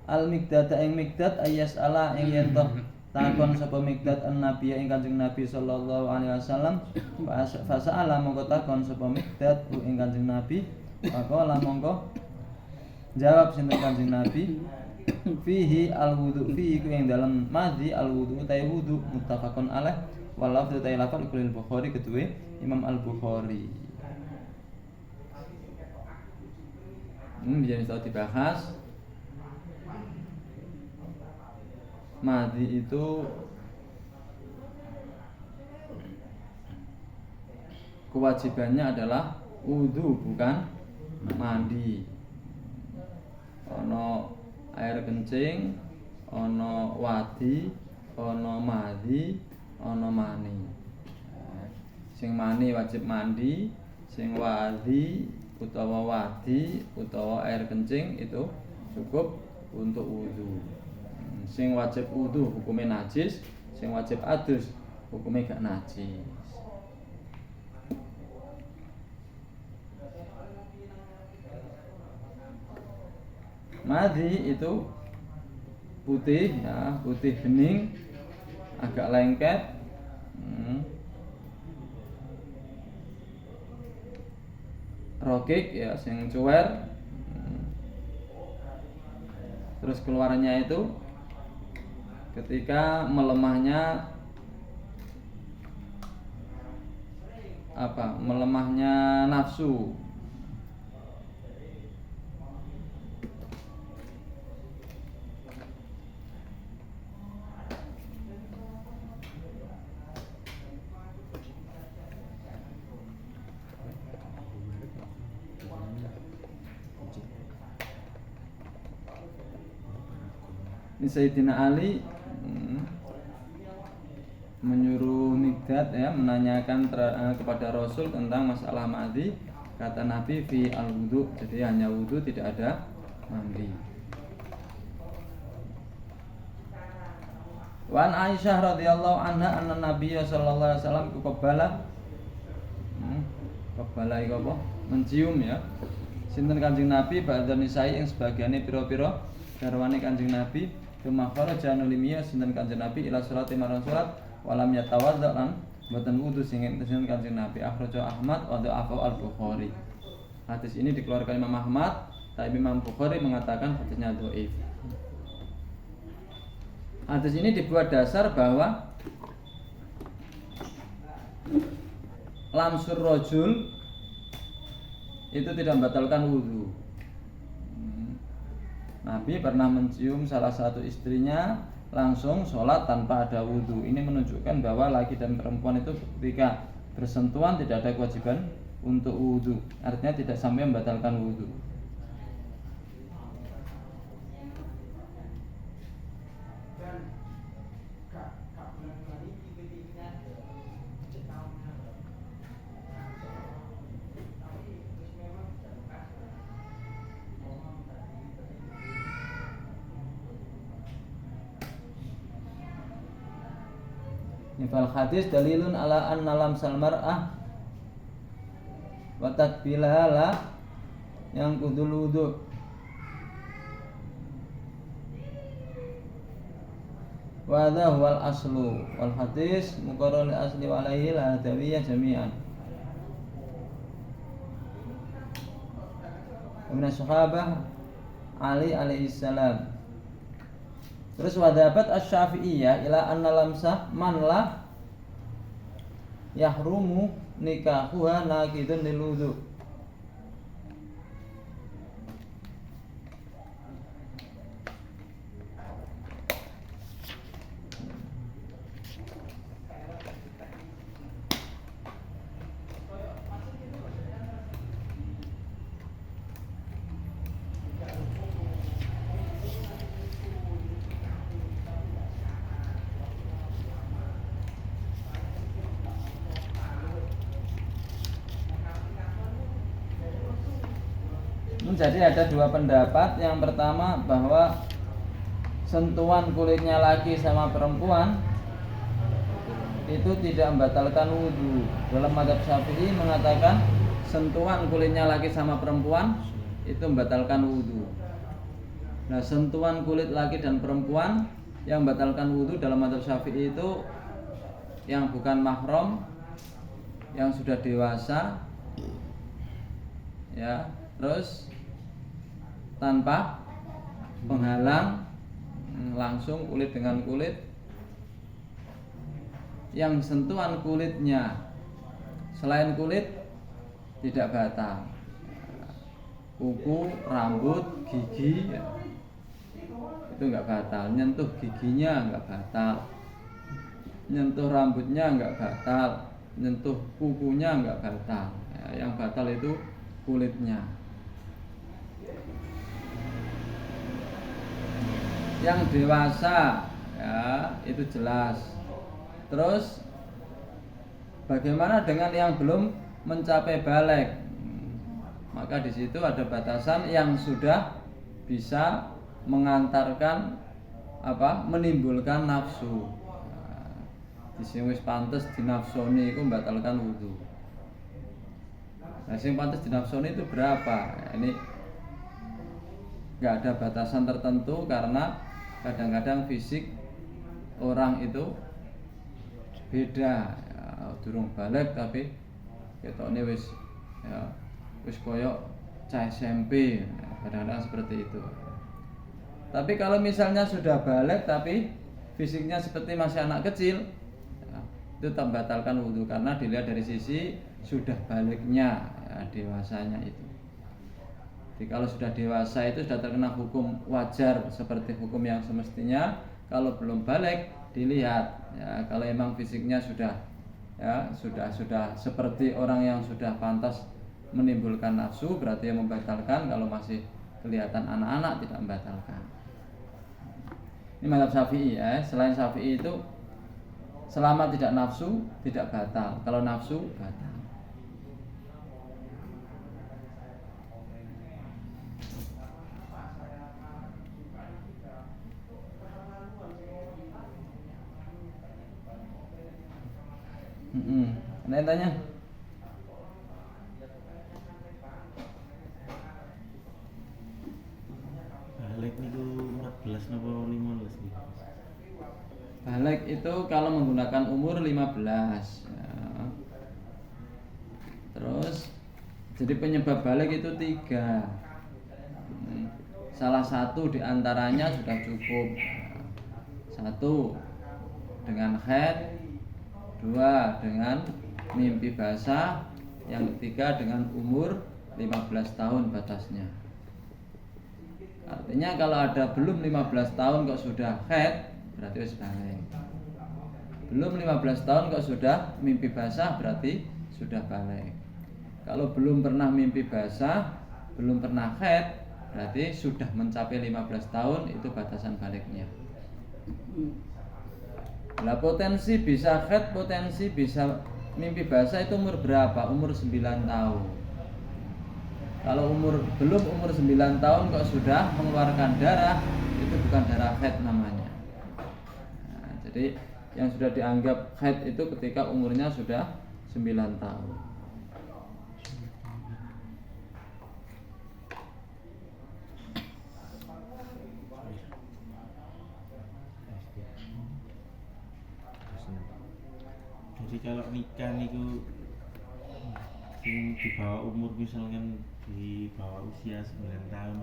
[SPEAKER 1] al Miqdad ing Miqdad ayas ala ing yen to takon sapa Miqdad an Nabi ing Kanjeng Nabi sallallahu alaihi wasallam. Fa sa'ala mongko takon sapa Miqdad ing Kanjeng Nabi. Faqala mongko jawab sinten Kanjeng Nabi fihi al wudu fihi ku ing dalem madhi al wudu utai wudu muttafaqun alaih wal lafdhu utai lafal kulil Bukhari kedue Imam Al Bukhari. Bisa bisa dibahas. Madhi itu kewajibannya adalah wudu bukan mandi. Ono air kencing, ono wadi, ono madhi, ono mani. Sing mani wajib mandi, sing wadi utawa wadi utawa air kencing itu cukup untuk wudu. Sing wajib wudu hukumnya najis, sing wajib adus hukumnya gak najis. Madhi itu putih ya, putih bening, agak lengket. Rokik ya, sing cuwer. Terus keluarannya itu ketika melemahnya melemahnya nafsu. Ini Sayyidina Ali menyuruh Miqdad ya menanyakan kepada Rasul tentang masalah madhi. Kata Nabi fi al wudu, jadi hanya wudu tidak ada mandi. Wan Aisyah radhiyallahu anha anna Nabiy sallallahu alaihi wasallam qabala iku apa? Mencium ya. Sinten Kanjeng Nabi ba'da nisai ing sebagiane pira-pira garwane Kanjeng Nabi. Kemakara janulimiya sinten Kanjeng Nabi ila salati marang salat walam yatawadda lan mboten wudu sinten Kanjeng Nabi. Akhraja Ahmad wa Abu Al Bukhari. Hadis ini dikeluarkan Imam Ahmad, tapi Imam Bukhari mengatakan hadisnya dhaif. Hadis ini dibuat dasar bahwa lamsur rajul itu tidak membatalkan wudu. Nabi pernah mencium salah satu istrinya langsung sholat tanpa ada wudu. Ini menunjukkan bahwa laki dan perempuan itu ketika bersentuhan tidak ada kewajiban untuk wudu. Artinya tidak sampai membatalkan wudu. Fal hadis dalilun ala anna lamsal mar'ah wa takbilaha la yang kudul wudu. Wa hadha huwal aslu wal hadis muqarrar li asli wa alaihi la hadawiyah jami'an. Min sahabah Ali alaihi salam. Terus wadabat asy-Syafi'iyah ila anna lamsah man la yahrumu nikahuha naqidun lil wudu. Jadi ada dua pendapat. Yang pertama bahwa sentuhan kulitnya laki sama perempuan itu tidak membatalkan wudu. Dalam mazhab Syafi'i mengatakan sentuhan kulitnya laki sama perempuan itu membatalkan wudhu. Nah, sentuhan kulit laki dan perempuan yang membatalkan wudhu dalam mazhab Syafi'i itu yang bukan mahram, yang sudah dewasa, ya, terus tanpa penghalang, langsung kulit dengan kulit, yang sentuhan kulitnya selain kulit tidak batal, kuku, rambut, gigi, ya, itu nggak batal. Nyentuh giginya nggak batal, nyentuh rambutnya nggak batal, nyentuh kukunya nggak batal, ya, yang batal itu kulitnya. Yang dewasa, ya, itu jelas. Terus bagaimana dengan yang belum mencapai balik? Maka di situ ada batasan yang sudah bisa mengantarkan menimbulkan nafsu. Di sini wis pantes dinafsoni iku membatalkan wudu. Nah, sing pantes dinafsoni itu berapa? Ini nggak ada batasan tertentu karena kadang-kadang fisik orang itu beda, ya, durung balik tapi ketokne wis, ya, wis koyok cah SMP, ya, kadang-kadang seperti itu. Tapi kalau misalnya sudah balik tapi fisiknya seperti masih anak kecil, ya, itu tak membatalkan wudhu karena dilihat dari sisi sudah baliknya, ya, dewasanya itu. Jadi kalau sudah dewasa itu sudah terkena hukum wajar seperti hukum yang semestinya. Kalau belum balik dilihat, ya, kalau emang fisiknya sudah, ya, sudah seperti orang yang sudah pantas menimbulkan nafsu, berarti yang membatalkan. Kalau masih kelihatan anak-anak tidak membatalkan. Ini mazhab Syafi'i, ya. Selain Syafi'i itu selama tidak nafsu tidak batal, kalau nafsu batal. Ada yang tanya?
[SPEAKER 3] Balik niku 14 napa 15 nih?
[SPEAKER 1] Balik itu kalau menggunakan umur 15, ya. Terus jadi penyebab balik itu 3. Salah satu diantaranya sudah cukup. 1 dengan haid, 2 dengan mimpi basah, yang ketiga dengan umur 15 tahun batasnya. Artinya kalau ada belum 15 tahun kok sudah haid, berarti wis balik. Belum 15 tahun kok sudah mimpi basah, berarti sudah balik. Kalau belum pernah mimpi basah, belum pernah haid, berarti sudah mencapai 15 tahun, itu batasan baliknya. Lah potensi bisa haid, potensi bisa mimpi basah itu umur berapa? Umur 9 tahun. Kalau belum umur 9 tahun kok sudah mengeluarkan darah, itu bukan darah haid namanya. Nah, jadi yang sudah dianggap haid itu ketika umurnya sudah 9 tahun.
[SPEAKER 3] Jadi kalau nikah niku sing di bawah umur misalkan di bawah usia 9 tahun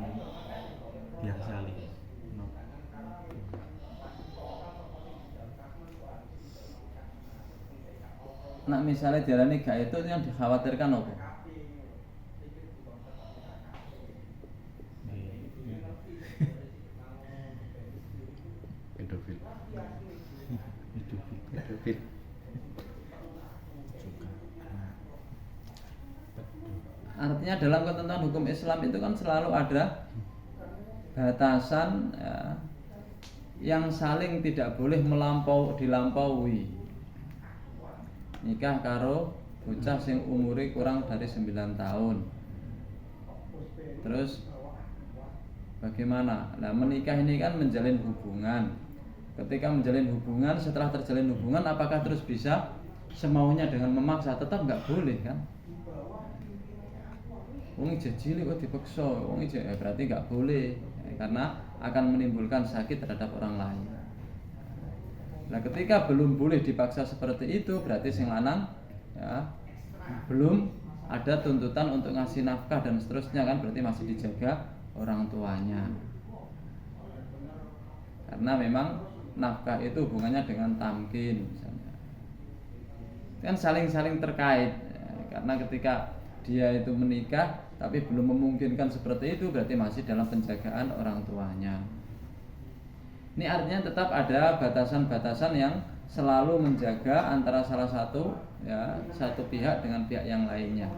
[SPEAKER 3] biasa li. No.
[SPEAKER 1] Nah misalnya diarani gak itu yang dikhawatirkan apa?
[SPEAKER 2] Pedofil.
[SPEAKER 3] Pedofil.
[SPEAKER 1] Artinya dalam ketentuan hukum Islam itu kan selalu ada batasan, ya, yang saling tidak boleh dilampaui. Nikah karo bocah sing umure kurang dari 9 tahun. Terus bagaimana? Nah, menikah ini kan menjalin hubungan. Ketika menjalin hubungan, setelah terjalin hubungan, apakah terus bisa semaunya dengan memaksa? Tetap nggak boleh kan? wong iki cilik kok dipaksa, wong iki berarti nggak boleh karena akan menimbulkan sakit terhadap orang lain. Nah, ketika belum boleh dipaksa seperti itu, berarti sing lanang ya belum ada tuntutan untuk ngasih nafkah dan seterusnya kan, berarti masih dijaga orang tuanya. Karena memang nafkah itu hubungannya dengan tamkin misalnya. Kan saling-saling terkait. Karena ketika dia itu menikah tapi belum memungkinkan seperti itu, berarti masih dalam penjagaan orang tuanya. Ini artinya tetap ada batasan-batasan yang selalu menjaga antara salah satu pihak dengan pihak yang lainnya.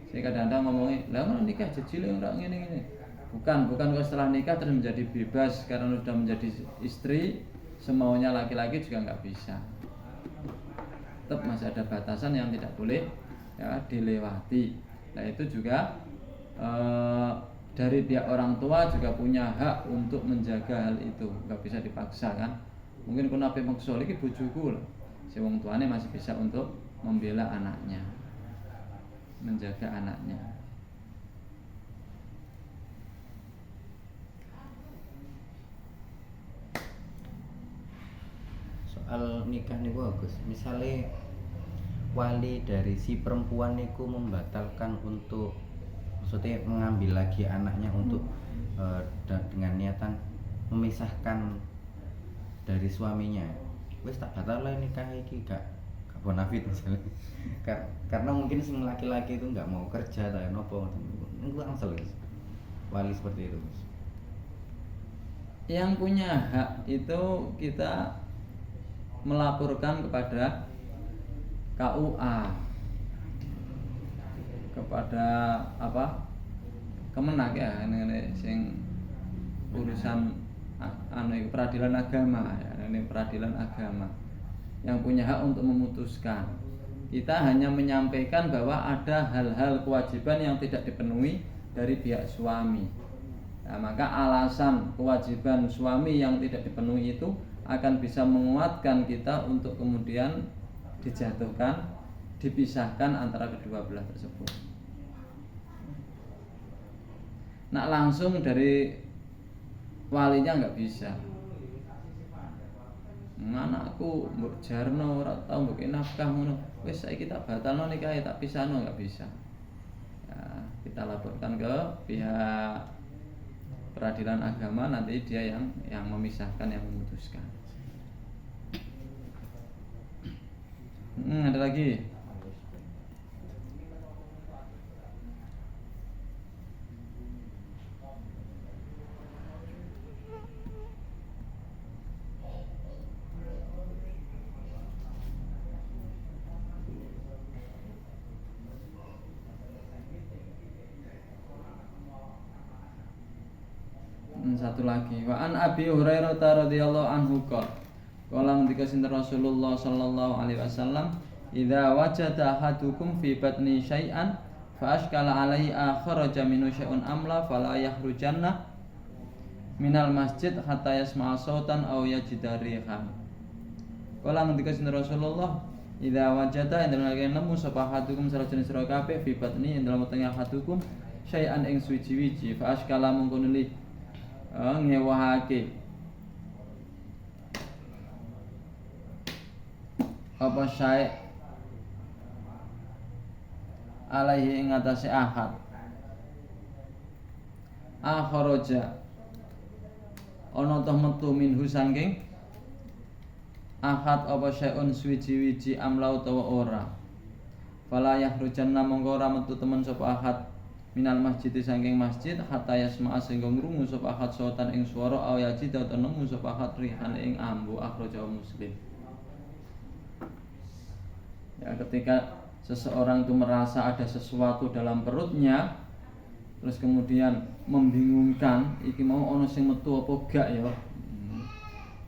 [SPEAKER 1] Saya kadang-kadang ngomongin, lah nikah jejile ora ngene-ngene. Bukan kalau setelah nikah terus menjadi bebas karena sudah menjadi istri, semaunya laki-laki juga nggak bisa. Tetap masih ada batasan yang tidak boleh dilewati. Nah itu juga dari pihak orang tua juga punya hak untuk menjaga hal itu, nggak bisa dipaksa kan. Mungkin kuna ape maksa iki bojoku lho. Si wong tuane masih bisa untuk membela anaknya, menjaga anaknya.
[SPEAKER 2] Soal nikah niku Gus, misalnya wali dari si perempuan niku membatalkan untuk maksudnya mengambil lagi anaknya untuk dengan niatan memisahkan dari suaminya, wis tak batal lah nikah iki gak bonafit misalnya. Karena mungkin si laki-laki itu nggak mau kerja atau nopo itu langsung wali seperti itu.
[SPEAKER 1] Yang punya hak itu kita melaporkan kepada KUA, kepada Kemenak ya, ini sing urusan peradilan agama ya, ini peradilan agama yang punya hak untuk memutuskan. Kita hanya menyampaikan bahwa ada hal-hal kewajiban yang tidak dipenuhi dari pihak suami. Nah, maka alasan kewajiban suami yang tidak dipenuhi itu akan bisa menguatkan kita untuk kemudian dijatuhkan, dipisahkan antara kedua belah tersebut. Nah langsung dari walinya nggak bisa. Anakku mbok jarno ora tau mbok nafkah ngono. Wis saiki tak batalno nikahe tak pisahno, nggak bisa. Ya, kita laporkan ke pihak peradilan agama, nanti dia yang memisahkan, yang memutuskan. Ada lagi. Satu lagi. Wa an Abi Hurairah radhiyallahu anhu qala ngendika sinten Rasulullah sallallahu alaihi wasallam, "Idza wajada ahadukum fi batni syai'an fa ashkala alaihi akhraja minhu syai'un amla fala yakhrujanna minal masjid hatta yasma'a sautan aw yajida rihan." Qala ngendika sinten Rasulullah, "Idza wajada ing dalem nemu sapa ahadukum salah jenis sira kabeh fi batni ing dalem wetenge ahadukum syai'an ing suci-wici fa ashkala mungko nuli ngewahake apa syai' alaihi ing atase ahad akhraja ana toh metu minhu saking ahad apa syai'un suci-wici amla utawa ora fala yahrujanna mongko ora metu temen sapa ahad minal masjid saking masjid hatta yasma'a sehingga ngrungu sapa ahad sautan ing swara aw yajid atau nemu sapa ahad rihan ing ambu akhraja Muslim. Ya, ketika seseorang itu merasa ada sesuatu dalam perutnya terus kemudian membingungkan iki mau ono sing metu apa gak ya.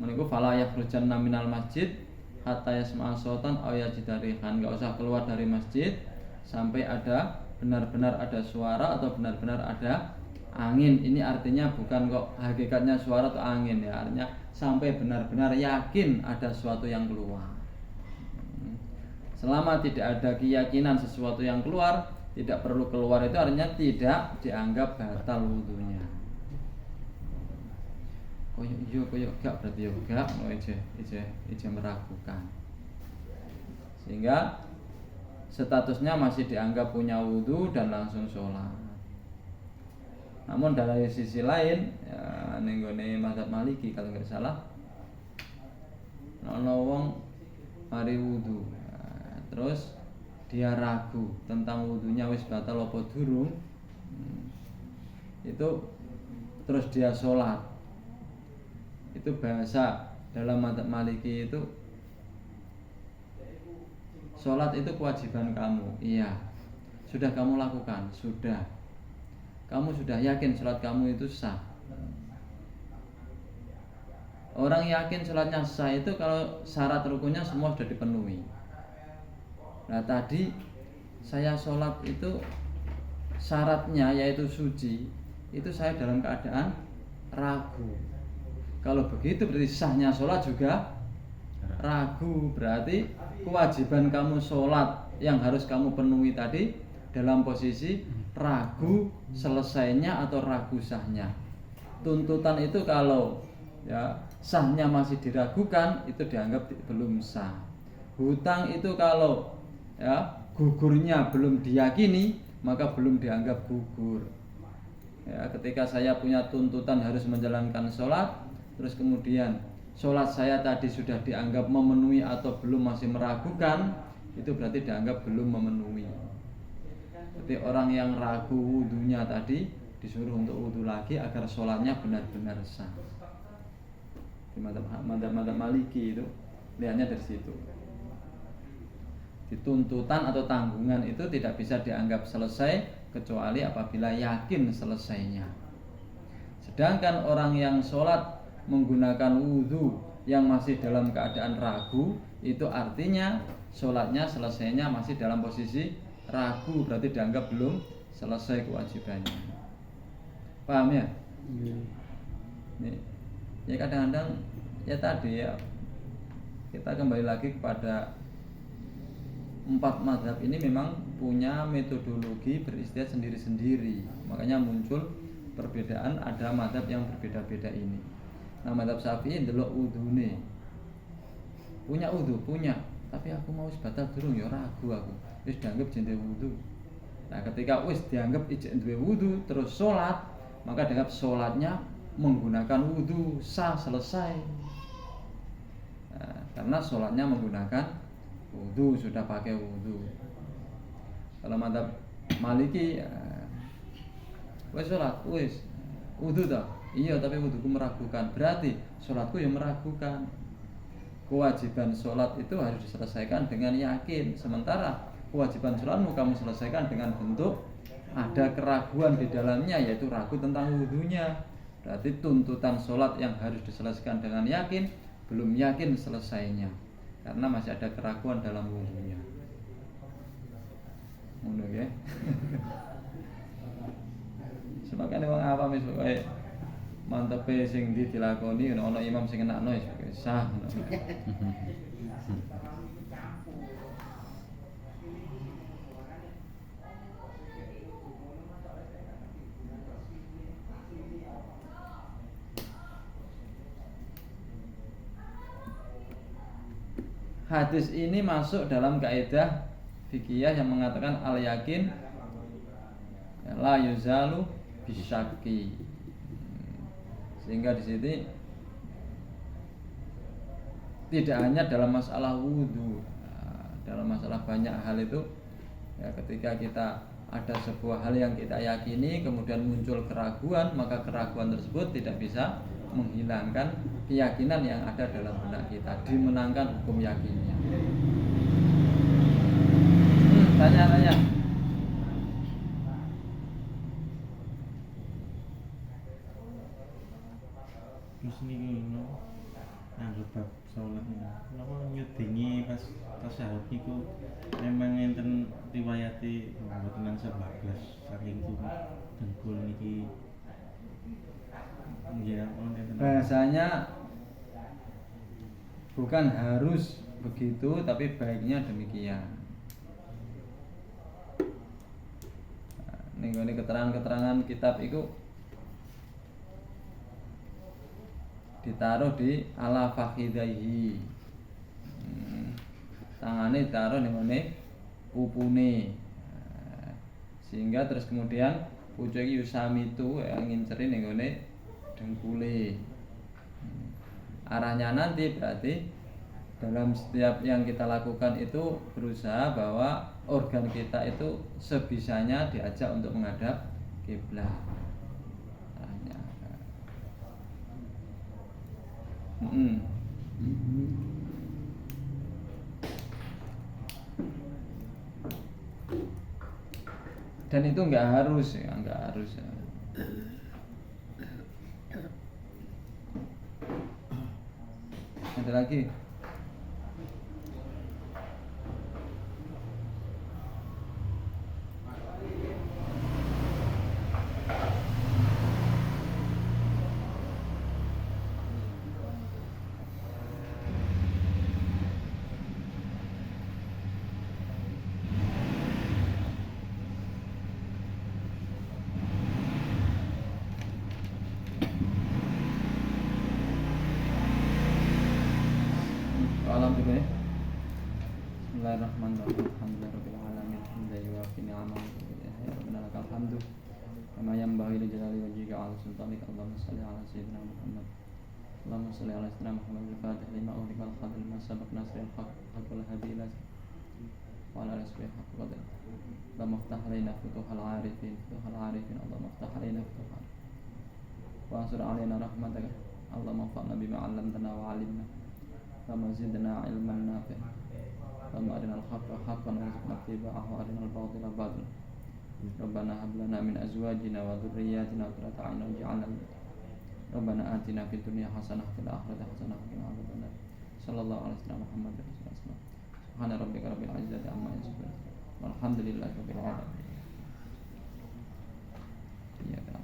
[SPEAKER 1] Meniku fala yakhrujanna minal masjid hatta yasma'a sautan aw yajid rihan, enggak usah keluar dari masjid sampai ada benar-benar ada suara atau benar-benar ada angin. Ini artinya bukan kok hakikatnya suara atau angin ya, artinya sampai benar-benar yakin ada sesuatu yang keluar. Selama tidak ada keyakinan sesuatu yang keluar, tidak perlu keluar itu artinya tidak dianggap batal wudunya. Koyok gak berarti yo gak, ije meragukan. Sehingga statusnya masih dianggap punya wudu dan langsung sholat. Namun dari sisi lain, ya nenggone mazhab Maliki kalau nggak salah, ono wong mari wudu, terus dia ragu tentang wudunya wis batal apa durung, itu terus dia sholat. Itu bahasa dalam mazhab Maliki itu sholat itu kewajiban kamu. Iya, sudah kamu lakukan, sudah. Kamu sudah yakin sholat kamu itu sah. Orang yakin sholatnya sah itu kalau syarat rukunnya semua sudah dipenuhi. Nah tadi saya sholat itu syaratnya yaitu suci, itu saya dalam keadaan ragu. Kalau begitu berarti sahnya sholat juga ragu. Berarti kewajiban kamu sholat yang harus kamu penuhi tadi dalam posisi ragu selesainya atau ragu sahnya. Tuntutan itu kalau ya sahnya masih diragukan itu dianggap belum sah. Hutang itu kalau ya gugurnya belum diyakini maka belum dianggap gugur. Ya, ketika saya punya tuntutan harus menjalankan sholat, terus kemudian sholat saya tadi sudah dianggap memenuhi atau belum masih meragukan, itu berarti dianggap belum memenuhi. Jadi orang yang ragu wudunya tadi disuruh untuk wudu lagi agar sholatnya benar-benar sah. Di mazhab Maliki itu lihatnya dari situ. Tuntutan atau tanggungan itu tidak bisa dianggap selesai kecuali apabila yakin selesainya. Sedangkan orang yang sholat menggunakan wudu yang masih dalam keadaan ragu, itu artinya sholatnya selesainya masih dalam posisi ragu, berarti dianggap belum selesai kewajibannya. Paham ya? Nih, ya kadang-kadang ya tadi ya kita kembali lagi kepada 4 mazhab ini memang punya metodologi beristihad sendiri-sendiri. Makanya muncul perbedaan, ada mazhab yang berbeda-beda ini. Nah, mazhab Syafi'i ndelok wudune. Punya wudu, punya, tapi aku mau batal durung ya ragu aku. Wis dianggap jende wudu. Nah, ketika wis dianggap ijek duwe wudu terus sholat, maka dianggap sholatnya menggunakan wudu sah selesai. Nah, karena sholatnya menggunakan wudu, sudah pakai wudu. Kalau mazhab Maliki wis sholat, wis wudu dah. Iya, tapi wuduku meragukan. Berarti sholatku yang meragukan. Kewajiban sholat itu harus diselesaikan dengan yakin. Sementara kewajiban sholatmu kamu selesaikan dengan bentuk ada keraguan di dalamnya, yaitu ragu tentang wudunya. Berarti tuntutan sholat yang harus diselesaikan dengan yakin, belum yakin selesainya, karena masih ada keraguan dalam wudunya. Ngono ya. Semakane wong awam wis koyo mantepe sing dilakoni ana imam sing kenakno wis sah. Hadis ini masuk dalam kaidah fikih yang mengatakan al yakin la yuzalu bisyaki. Sehingga di sini tidak hanya dalam masalah wudu, dalam masalah banyak hal itu ya, ketika kita ada sebuah hal yang kita yakini kemudian muncul keraguan, maka keraguan tersebut tidak bisa menghilangkan keyakinan yang ada dalam benak kita, dimenangkan hukum yakinnya. Tanya-tanya.
[SPEAKER 3] Terus niki anggap bab salat napa nyudengi pas tasyahud niku memang enten riwayate mboten nang 14 saking itu dengkul niki nggih enten.
[SPEAKER 1] Bahasanya bukan harus begitu, tapi baiknya demikian. ning gone keterangan-keterangan kitab iku ditaruh di ala fakhidaihi. Tangane ditaruh ning ngene pupune. Sehingga terus kemudian pucuk iki yusamitu nginceri ning ngene dengkule. Arahnya nanti berarti dalam setiap yang kita lakukan itu berusaha bahwa organ kita itu sebisanya diajak untuk menghadap kiblat. Arahnya. Dan itu nggak harus ya, nggak harus ya. Ada lagi? Alam juga ya. Bismillahirrahmanirrahim. Alhamdulillahirabbil alamin. Hamdan wa fi ni'amahu ya rabbana lakal hamdu. Kama yanbaghi li jalali wajhika wa 'ala sultanika. Allahumma shalli 'ala sayyidina Muhammad. Allahumma shalli 'ala sayyidina Muhammad al-Fatih lima ughliqa al-khatim ma sabaq nasril haqq wal hadi ila wa 'ala alihi haqq qadr. Allahumma iftah 'alaina futuhal 'arifin, Allahumma iftah 'alaina futuhal wa ansur 'alaina rahmataka. Allahumma anfa'na bima 'allamtana wa 'allimna. Allahumma zidna ilman nafi'. Allahumma arinal haqqa haqqan warzuqna ittiba'ahu wa arinal batila batilan. Rabbana hab lana min azwajina wa dhurriyyatina qurrata a'yun waj'alna Rabbana atina fid dunya hasanah wa fil akhirati hasanah wa qina adzabannar. Sallallahu alaihi wasallam Muhammad rasulullah. Subhana rabbika rabbil izzati amma yasifun. Walhamdulillahi rabbil alamin. Iya kan.